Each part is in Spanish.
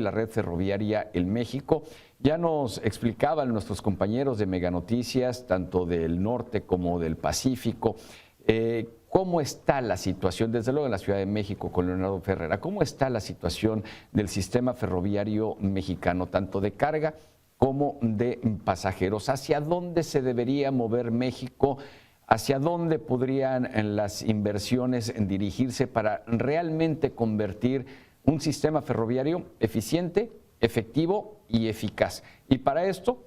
la red ferroviaria en México. Ya nos explicaban nuestros compañeros de Mega Noticias, tanto del norte como del Pacífico, cómo está la situación, desde luego en la Ciudad de México con Leonardo Ferrera, cómo está la situación del sistema ferroviario mexicano, tanto de carga como de pasajeros. ¿Hacia dónde se debería mover México? ¿Hacia dónde podrían las inversiones dirigirse para realmente convertir un sistema ferroviario eficiente, efectivo y eficaz? Y para esto,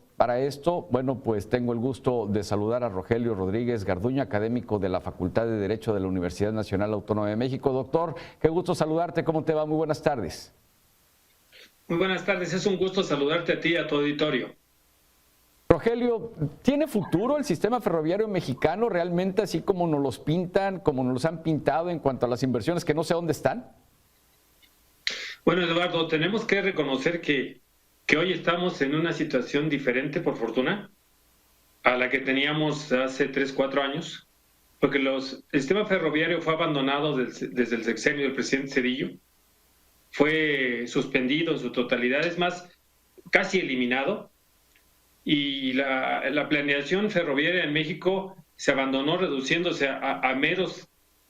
bueno, pues tengo el gusto de saludar a Rogelio Rodríguez Garduño, académico de la Facultad de Derecho de la Universidad Nacional Autónoma de México. Doctor, qué gusto saludarte. ¿Cómo te va? Muy buenas tardes. Muy buenas tardes. Es un gusto saludarte a ti y a tu auditorio. Rogelio, ¿tiene futuro el sistema ferroviario mexicano realmente así como nos los pintan, como nos los han pintado en cuanto a las inversiones que no sé dónde están? Bueno, Eduardo, tenemos que reconocer que hoy estamos en una situación diferente, por fortuna, a la que teníamos hace 3, 4 años, porque el sistema ferroviario fue abandonado desde el sexenio del presidente Zedillo, fue suspendido en su totalidad, es más, casi eliminado. Y la planeación ferroviaria en México se abandonó reduciéndose a meros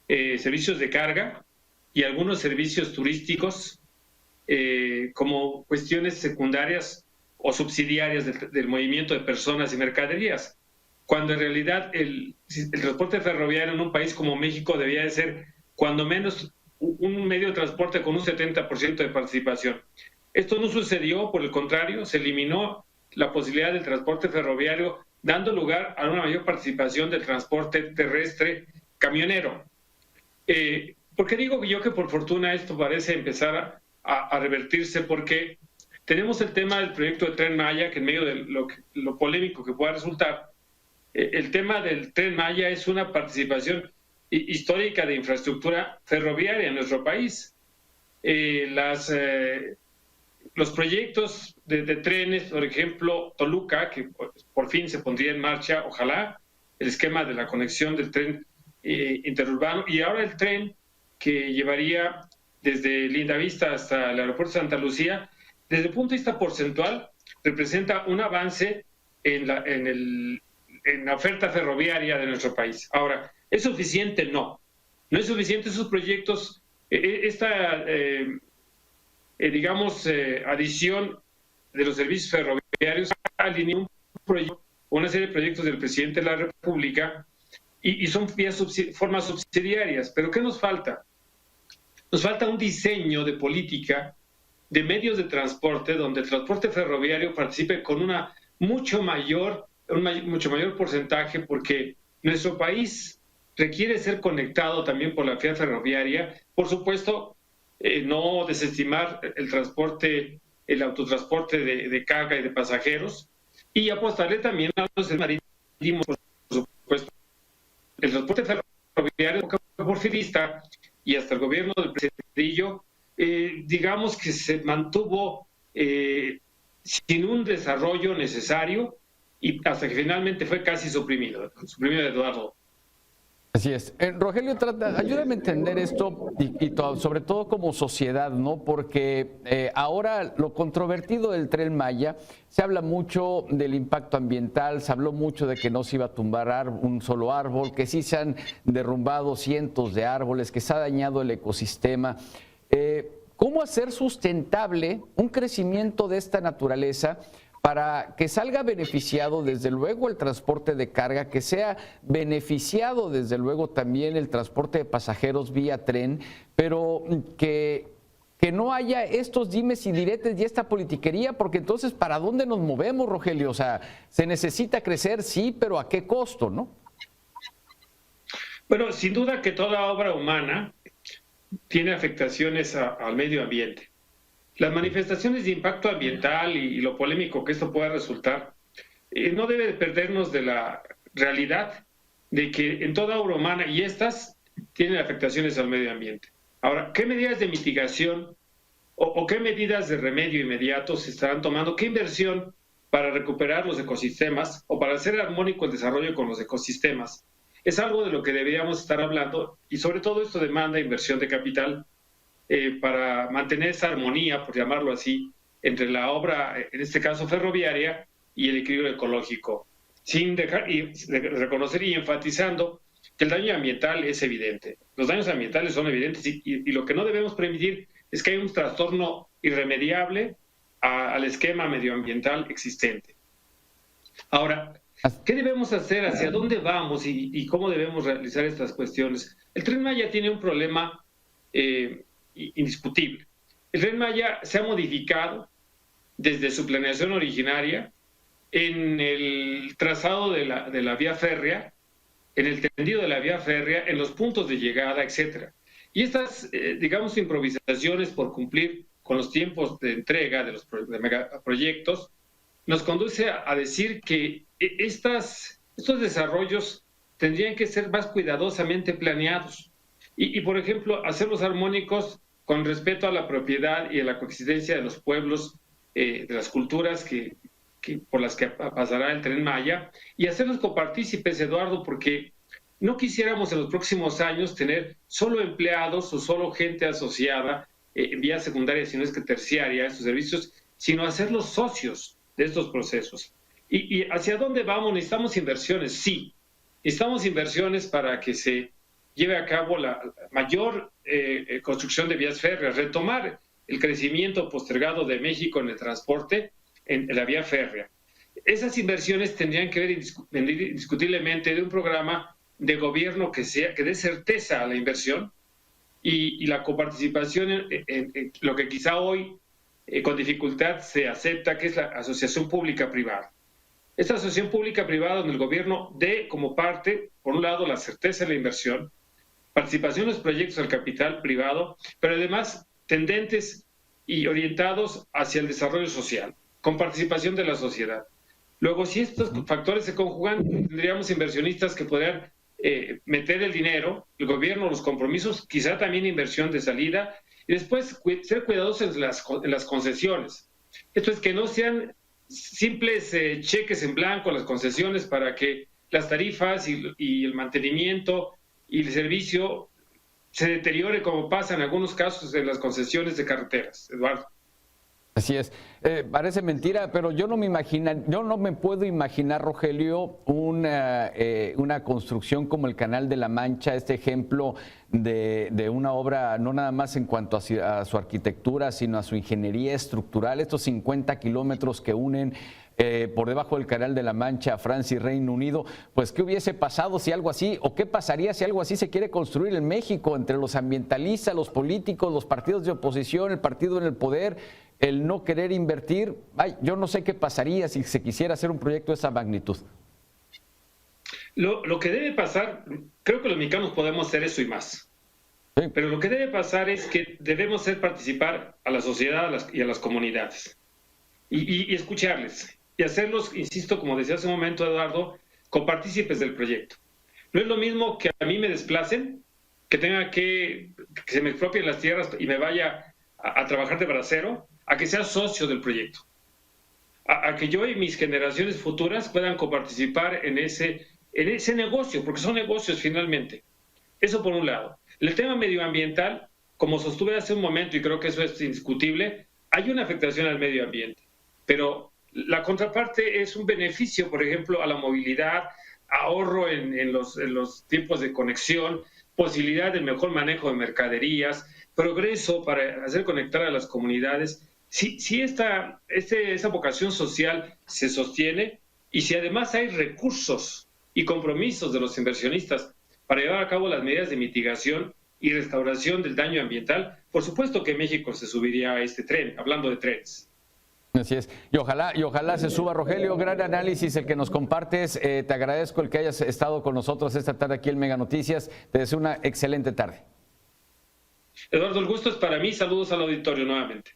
servicios de carga y algunos servicios turísticos como cuestiones secundarias o subsidiarias del movimiento de personas y mercaderías, cuando en realidad el transporte ferroviario en un país como México debía de ser cuando menos un medio de transporte con un 70% de participación. Esto no sucedió, por el contrario, se eliminó la posibilidad del transporte ferroviario, dando lugar a una mayor participación del transporte terrestre camionero. ¿Por qué digo yo que por fortuna esto parece empezar a revertirse? Porque tenemos el tema del proyecto de Tren Maya, que en medio de lo polémico que pueda resultar, el tema del Tren Maya es una participación histórica de infraestructura ferroviaria en nuestro país. Los proyectos de trenes, por ejemplo, Toluca, que por fin se pondría en marcha, ojalá, el esquema de la conexión del tren interurbano, y ahora el tren que llevaría desde Lindavista hasta el aeropuerto de Santa Lucía, desde el punto de vista porcentual, representa un avance en la oferta ferroviaria de nuestro país. Ahora, ¿es suficiente? No. No es suficiente. Esos proyectos, adición de los servicios ferroviarios alineó una serie de proyectos del presidente de la República y son formas subsidiarias. ¿Pero qué nos falta? Nos falta un diseño de política de medios de transporte donde el transporte ferroviario participe con un mucho mayor porcentaje, porque nuestro país requiere ser conectado también por la vía ferroviaria. Por supuesto, no desestimar el autotransporte de carga y de pasajeros, y apostarle también a los marítimos, por supuesto. El transporte ferroviario porfirista y hasta el gobierno del presidente Zedillo, digamos que se mantuvo sin un desarrollo necesario y hasta que finalmente fue casi suprimido, Eduardo. Así es. Rogelio, ayúdame a entender esto sobre todo como sociedad, ¿no? Porque ahora lo controvertido del Tren Maya, se habla mucho del impacto ambiental, se habló mucho de que no se iba a tumbar un solo árbol, que sí se han derrumbado cientos de árboles, que se ha dañado el ecosistema. ¿Cómo hacer sustentable un crecimiento de esta naturaleza para que salga beneficiado desde luego el transporte de carga, que sea beneficiado desde luego también el transporte de pasajeros vía tren, pero que no haya estos dimes y diretes y esta politiquería? Porque entonces, ¿para dónde nos movemos, Rogelio? O sea, se necesita crecer, sí, pero ¿a qué costo, no? Bueno, sin duda que toda obra humana tiene afectaciones al medio ambiente. Las manifestaciones de impacto ambiental y lo polémico que esto pueda resultar, no debe perdernos de la realidad de que en toda obra humana, y estas tienen afectaciones al medio ambiente. Ahora, ¿qué medidas de mitigación o qué medidas de remedio inmediato se estarán tomando? ¿Qué inversión para recuperar los ecosistemas o para hacer armónico el desarrollo con los ecosistemas? Es algo de lo que deberíamos estar hablando, y sobre todo esto demanda inversión de capital. para mantener esa armonía, por llamarlo así, entre la obra, en este caso ferroviaria, y el equilibrio ecológico, sin dejar y reconocer y enfatizando que el daño ambiental es evidente. Los daños ambientales son evidentes y lo que no debemos permitir es que haya un trastorno irremediable al esquema medioambiental existente. Ahora, ¿qué debemos hacer? ¿Hacia dónde vamos y cómo debemos realizar estas cuestiones? El Tren Maya tiene un problema indiscutible. El Tren Maya se ha modificado desde su planeación originaria en el trazado de la vía férrea, en el tendido de la vía férrea, en los puntos de llegada, etcétera. Y estas, digamos, improvisaciones por cumplir con los tiempos de entrega de los megaproyectos nos conduce a decir que estos desarrollos tendrían que ser más cuidadosamente planeados y, por ejemplo, hacerlos armónicos con respeto a la propiedad y a la coexistencia de los pueblos, de las culturas por las que pasará el Tren Maya, y hacerlos copartícipes, Eduardo, porque no quisiéramos en los próximos años tener solo empleados o solo gente asociada en vía secundaria, si no es que terciaria, a estos servicios, sino hacerlos socios de estos procesos. ¿Y hacia dónde vamos? ¿Necesitamos inversiones? Sí, necesitamos inversiones para que se lleve a cabo la mayor construcción de vías férreas, retomar el crecimiento postergado de México en el transporte en la vía férrea. Esas inversiones tendrían que ver indiscutiblemente de un programa de gobierno que dé certeza a la inversión y la coparticipación en lo que quizá hoy con dificultad se acepta, que es la asociación pública-privada. Esta asociación pública-privada donde el gobierno dé como parte, por un lado, la certeza de la inversión, participación en los proyectos del capital privado, pero además tendentes y orientados hacia el desarrollo social, con participación de la sociedad. Luego, si estos factores se conjugan, tendríamos inversionistas que podrían meter el dinero, el gobierno, los compromisos, quizá también inversión de salida, y después ser cuidadosos en las concesiones. Esto es que no sean simples cheques en blanco las concesiones para que las tarifas y el mantenimiento y el servicio se deteriore como pasa en algunos casos en las concesiones de carreteras, Eduardo. Así es. Parece mentira, pero yo no me puedo imaginar, Rogelio, una construcción como el Canal de la Mancha, este ejemplo de una obra no nada más en cuanto a su arquitectura, sino a su ingeniería estructural, estos 50 kilómetros que unen por debajo del Canal de la Mancha a Francia y Reino Unido. Pues, ¿qué hubiese pasado si algo así, o qué pasaría si algo así se quiere construir en México entre los ambientalistas, los políticos, los partidos de oposición, el partido en el poder, el no querer invertir? Ay, yo no sé qué pasaría si se quisiera hacer un proyecto de esa magnitud. Lo que debe pasar, creo que los mexicanos podemos hacer eso y más. Sí. Pero lo que debe pasar es que debemos hacer participar a la sociedad y a las comunidades y escucharles y hacerlos, insisto, como decía hace un momento Eduardo, copartícipes del proyecto. No es lo mismo que a mí me desplacen, que tenga que se me expropien las tierras y me vaya a trabajar de bracero, a que sea socio del proyecto, a que yo y mis generaciones futuras puedan coparticipar en ese negocio, porque son negocios finalmente. Eso por un lado. El tema medioambiental, como sostuve hace un momento, y creo que eso es indiscutible, hay una afectación al medio ambiente, pero la contraparte es un beneficio, por ejemplo, a la movilidad, ahorro en los tiempos de conexión, posibilidad del mejor manejo de mercaderías, progreso para hacer conectar a las comunidades. Si esa vocación social se sostiene y si además hay recursos y compromisos de los inversionistas para llevar a cabo las medidas de mitigación y restauración del daño ambiental, por supuesto que México se subiría a este tren, hablando de trenes. Así es, y ojalá se suba. Rogelio, gran análisis el que nos compartes. Te agradezco el que hayas estado con nosotros esta tarde aquí en Mega Noticias. Te deseo una excelente tarde. Eduardo, el gusto es para mí. Saludos al auditorio nuevamente.